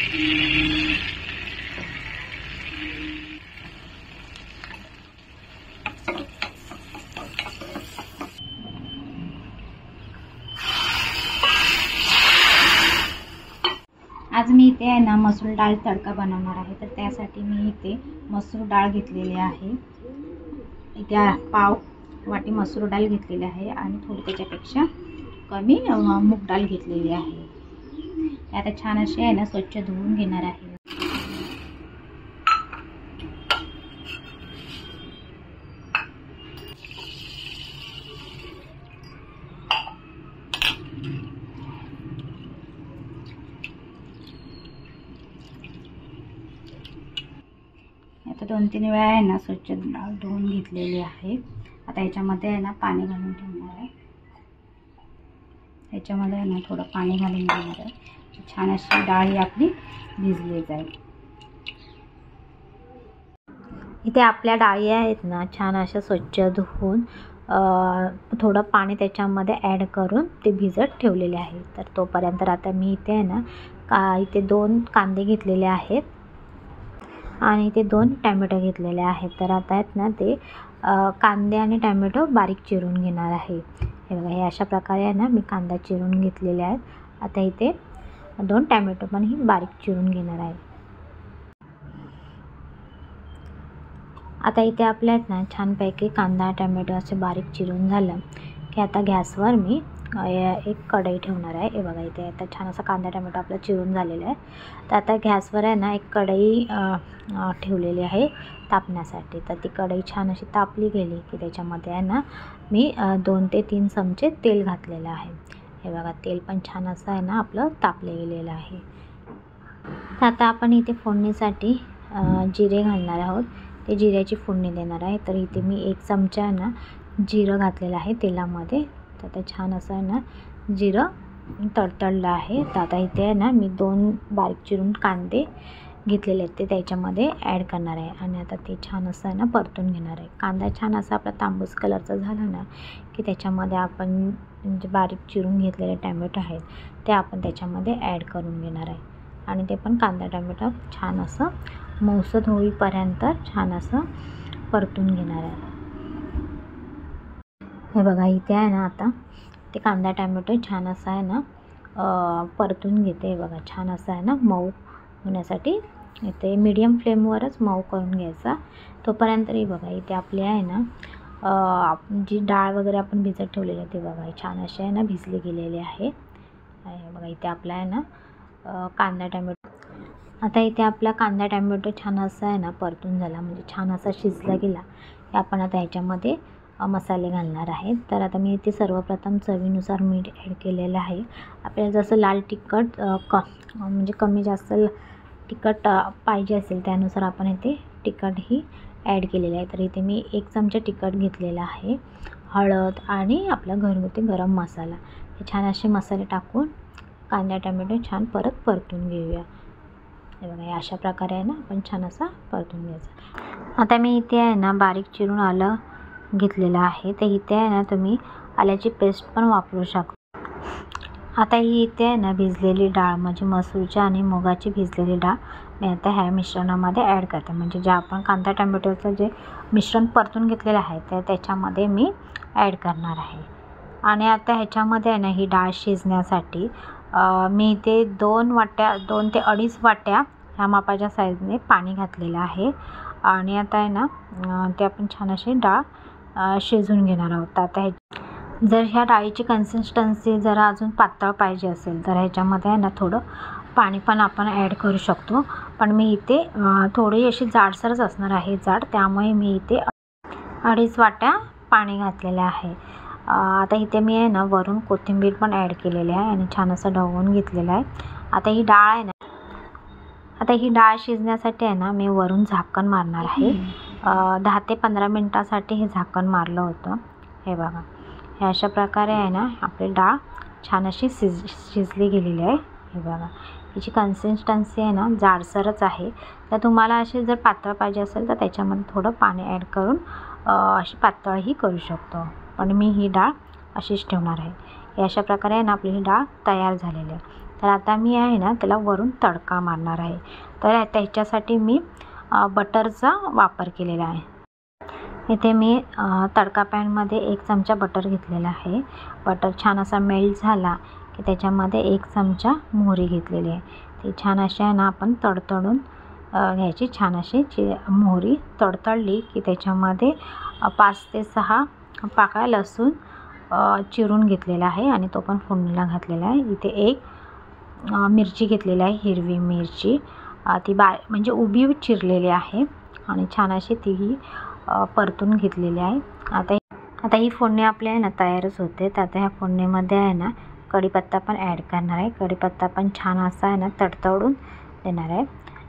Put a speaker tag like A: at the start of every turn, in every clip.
A: आज मी इथे आहे ना मसूर डाळ तडका बनवणार आहे। तर त्यासाठी मी इथे मसूर डाळ घेतलेली आहे। इथे पाव वाटी मसूर डाळ घेतलेली आहे आणि थोडी त्याच्यापेक्षा कमी मूग डाळ घेतलेली आहे। आता छान अशी आहे ना स्वच्छ धुवून घेणार आहे। आता 2-3 वेळा आहे ना स्वच्छ डाळ धुवून घेतलेली आहे। आता याच्यामध्ये आहे ना पाणी घालून ठेवणार आहे। याच्यामध्ये आहे ना थोडं पाणी घालून घेणार आहे। छान अशी डाळ ही आपली भिजली जाईल। इथे आपल्या डाळी आहेत ना छान अशा स्वच्छ धुवून थोडं पाणी त्याच्यामध्ये ॲड करून ते भिजत ठेवलेले आहे। तर तोपर्यंत आता मी इथे आहे ना इथे 2 कांदे घेतलेले आहेत आणि इथे 2 टोमॅटो घेतलेले आहेत। तर आता आहेत ना ते कांदे आणि टोमॅटो बारीक चिरून घेणार आहे। हे बघा, हे अशा प्रकारे आहे ना मी कांदा चिरून घेतलेले आहेत। आता इथे 2 टोमॅटो पण ही बारीक चिरून घेणार आहे। आता इथे आपल्या आहेत ना छानपैकी कांदा टोमॅटो असे बारीक चिरून झालं की आता गॅसवर मी एक कढई ठेवणार आहे। हे बघा, इथे आता छान असा कांदा टोमॅटो आपला चिरून झालेला आहे। तर आता गॅसवर आहे ना एक कढई ठेवलेली आहे तापण्यासाठी। तर ती कढई छान अशी तापली गेली की त्याच्यामध्ये आहे ना मी 2 ते 3 चमचे तेल घातलेलं आहे। हे बघा, तेल पण छान असं आहे ना आपलं तापले गेलेलं आहे। आता आपण इथे फोडणीसाठी जिरे घालणार आहोत। ते जिऱ्याची फोडणी देणार आहे। तर इथे मी 1 चमचा आहे ना जिरं घातलेलं आहे तेलामध्ये। तर ते छान असं आहे ना जिरं तडतडलं आहे। तर आता इथे आहे ना मी 2 बारीक चिरून कांदे घेतलेले आहेत ते त्याच्यामध्ये ॲड करणार आहे आणि आता ते छान असं आहे ना परतून घेणार आहे। कांदा छान असा आपला तांबूस कलरचा झाला ना की त्याच्यामध्ये आपण जे बारीक चिरून घेतलेले टोमॅटो आहेत ते आपण त्याच्यामध्ये ॲड करून घेणार आहे आणि ते पण कांदा टोमॅटो छान असं मऊसर होईपर्यंत छान असं परतून घेणार आहे। हे बघा, इथे आहे ना आता ते कांदा टोमॅटो छान असं आहे ना परतून घेते। हे बघा, छान असं आहे ना मऊ होण्यासाठी इथे मीडियम फ्लेमवरच मऊ करून घ्यायचा तोपर्यंत। हे बघा, इथे आपली आहे ना जी डाळ वगैरे आपण भिजत ठेवलेली आहे ते बघा छान अशी आहे ना भिजली गेलेली आहे। हे बघा, इथे आपला आहे ना कांदा टोमॅटो आता इथे आपला कांदा टोमॅटो छान असा आहे ना परतून झाला म्हणजे छान असा शिजला गेला की आपण आता ह्याच्यामध्ये मसाले घालणार आहेत। तर आता मी इथे सर्वप्रथम चवीनुसार मीठ ॲड केलेलं आहे। आपल्याला जसं लाल तिखट म्हणजे कमी जास्त तिखट पाहिजे असेल त्यानुसार आपण इथे तिखटही ॲड केलेलं आहे। तर इथे मी 1 चमचा तिखट घेतलेला आहे। हळद आणि आपला घरगुती गरम मसाला हे छान असे मसाले टाकून कांदा टोमॅटो छान परतून घेऊया। हे बघा, अशा प्रकारे आहे ना आपण छान असा परतून घ्यायचा। आता मी इथे आहे ना बारीक चिरून आलं घेतलेलं आहे। तर इथे आहे ना तुम्ही आल्याची पेस्ट पण वापरू शकता। आता ही इथे आहे ना भिजलेली डाळ म्हणजे मसूरची आणि मुगाची भिजलेली डाळ मी आता ह्या मिश्रणामध्ये ॲड करते। म्हणजे जे आपण कांदा टोमॅटोचं जे मिश्रण परतून घेतलेलं आहे ते त्याच्यामध्ये मी ॲड करणार आहे। आणि आता ह्याच्यामध्ये आहे ना ही डाळ शिजण्यासाठी मी इथे 2 ते अडीच वाट्या ह्या मापाच्या साईजने पाणी घातलेलं आहे आणि आता आहे ना ते आपण छान अशी डाळ शिजवून घेणार आहोत। आता जर ह्या डाळीची कन्सिस्टन्सी जरा अजून पातळ पाहिजे असेल तर ह्याच्यामध्ये आहे ना थोडं पाणी पण आपण ॲड करू शकतो। पण मी इथे थोडी अशी जाडसरच असणार आहे जाड, त्यामुळे मी इथे 2.5 वाट्या पाणी घातलेलं आहे। आता इथे मी आहे ना वरून कोथिंबीर पण ॲड केलेली आहे आणि छान असं ढवळून घेतलेलं आहे। आता ही डाळ आहे ना आता ही डाळ शिजण्यासाठी आहे ना मी वरून झाकण मारणार आहे। 10 ते 15 मिनिटासाठी हे झाकण मारलं होतं। हे बघा, हे अशा प्रकारे आहे ना आपली डाळ छान अशी शिजली गेलेली आहे। हे बघा, हिची कन्सिस्टन्सी आहे ना जाडसरच आहे। तर तुम्हाला अशी जर पातळ पाहिजे असेल तर त्याच्यामध्ये थोडं पाणी ॲड करून अशी पातळही करू शकतो। पण मी ही डाळ अशीच ठेवणार आहे। अशा प्रकारे आहे ना आपली ही डाळ तयार झालेली आहे। तर आता मी आहे ना त्याला वरून तडका मारणार आहे. तर त्याच्यासाठी मी बटरचा वापर केलेला आहे. इथे मी तडका पॅनमध्ये 1 चमचा बटर घेतलेला आहे. बटर छान असा मेल्ट झाला की त्याच्यामध्ये 1 चमचा मोहरी घेतलेली आहे. ती छान अशी आहे ना आपण तडतडून घ्यायची. छान अशी मोहरी तडतडली की त्याच्यामध्ये 5 ते 6 पाकळ्या लसूण चिरून घेतलेला आहे आणि तो पण फोडणीला घातलेला आहे. इथे 1 मिरची घेतलेली आहे, हिरवी मिरची. ती म्हणजे उभी चिरलेली आहे आणि छान अशी तीही परतून घेतलेली आहे. आता ही फोडणी आपली आहे ना तयारच होते. तर आता ह्या फोडणीमध्ये आहे ना कढीपत्ता पण ॲड करणार आहे. कढीपत्ता पण छान असा आहे ना तडतडून देणार आहे.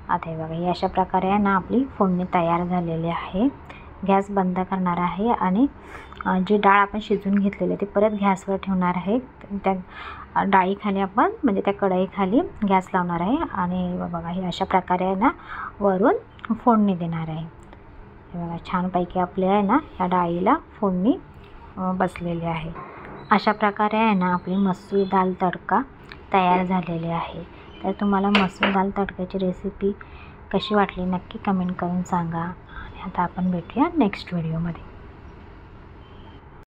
A: आता हे बघा, ही अशा प्रकारे आहे ना आपली फोडणी तयार झालेली आहे. गॅस बंद करणार आहे आणि जी डाळ आपण शिजवून घेतलेली आहे ती परत गॅसवर ठेवणार आहे. त्या डाळीखाली आपण म्हणजे त्या कढईखाली गॅस लावणार आहे आणि बघा ही अशा प्रकारे आहे ना वरून फोडणी देणार आहे. हे बघा छानपैकी आपली आहे ना ह्या डाळीला फोडणी बसलेली आहे. अशा प्रकारे आहे ना आपली मसूर दाल तडका तयार झालेली आहे. तर तुम्हाला मसूर दाल तडक्याची रेसिपी कशी वाटली नक्की कमेंट करून सांगा. आणि आता आपण भेटूया नेक्स्ट व्हिडिओमध्ये.